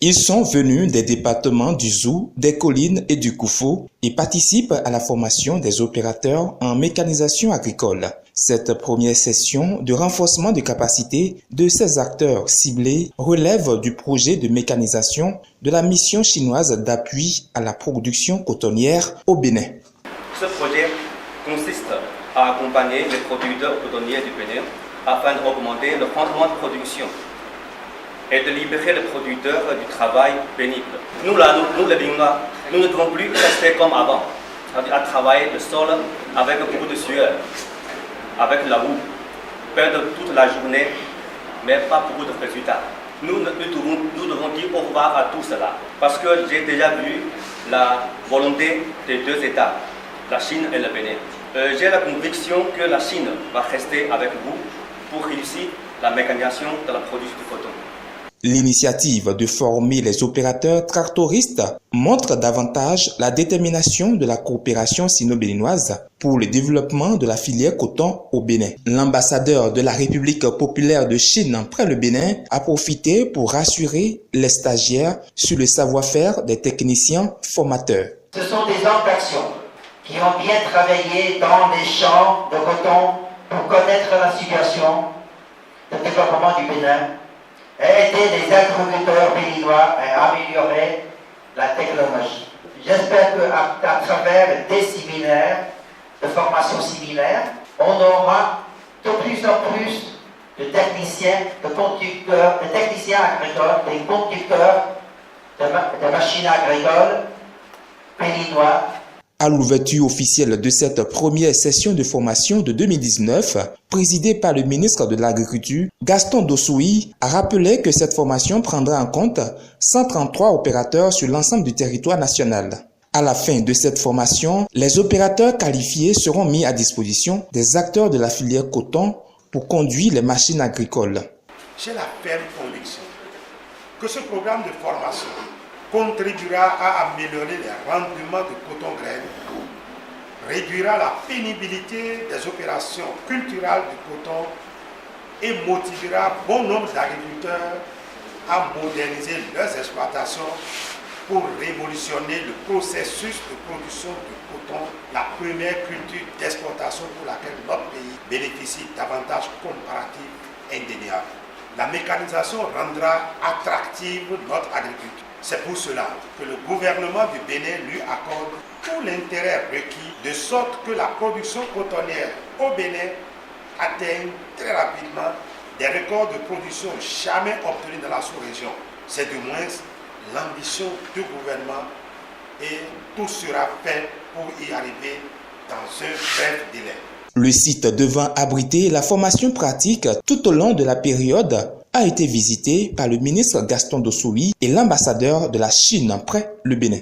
Ils sont venus des départements du Zou, des Collines et du Koufou et participent à la formation des opérateurs en mécanisation agricole. Cette première session de renforcement de capacité de ces acteurs ciblés relève du projet de mécanisation de la mission chinoise d'appui à la production cotonnière au Bénin. Ce projet consiste à accompagner les producteurs cotonniers du Bénin afin d'augmenter le rendement de production et de libérer les producteurs du travail pénible. Nous les Béninois, nous ne devons plus rester comme avant, c'est-à-dire à travailler le sol avec beaucoup de sueur, avec la boue, perdre toute la journée, mais pas beaucoup de résultats. Nous devons dire au revoir à tout cela, parce que j'ai déjà vu la volonté des deux États, la Chine et le Bénin. J'ai la conviction que la Chine va rester avec vous pour réussir la mécanisation de la production du coton. L'initiative de former les opérateurs tractoristes montre davantage la détermination de la coopération sino-béninoise pour le développement de la filière coton au Bénin. L'ambassadeur de la République populaire de Chine près le Bénin a profité pour rassurer les stagiaires sur le savoir-faire des techniciens formateurs. Ce sont des hommes d'action qui ont bien travaillé dans les champs de coton pour connaître la situation de développement du Bénin et aider les agriculteurs béninois à améliorer la technologie. J'espère qu'à travers des séminaires, de formation similaire, on aura de plus en plus de techniciens, de conducteurs, de techniciens agricoles, des conducteurs de machines agricoles béninois. À l'ouverture officielle de cette première session de formation de 2019, présidée par le ministre de l'Agriculture, Gaston Dossoui, a rappelé que cette formation prendra en compte 133 opérateurs sur l'ensemble du territoire national. À la fin de cette formation, les opérateurs qualifiés seront mis à disposition des acteurs de la filière coton pour conduire les machines agricoles. J'ai la ferme conviction que ce programme de formation contribuera à améliorer les rendements de coton-graine, réduira la pénibilité des opérations culturales du coton et motivera bon nombre d'agriculteurs à moderniser leurs exploitations pour révolutionner le processus de production du coton, la première culture d'exportation pour laquelle notre pays bénéficie d'avantages comparatifs indéniables. La mécanisation rendra attractive notre agriculture. C'est pour cela que le gouvernement du Bénin lui accorde tout l'intérêt requis de sorte que la production cotonnière au Bénin atteigne très rapidement des records de production jamais obtenus dans la sous-région. C'est du moins l'ambition du gouvernement et tout sera fait pour y arriver dans un bref délai. Le site devant abriter la formation pratique tout au long de la période a été visité par le ministre Gaston Dossoui et l'ambassadeur de la Chine près le Bénin.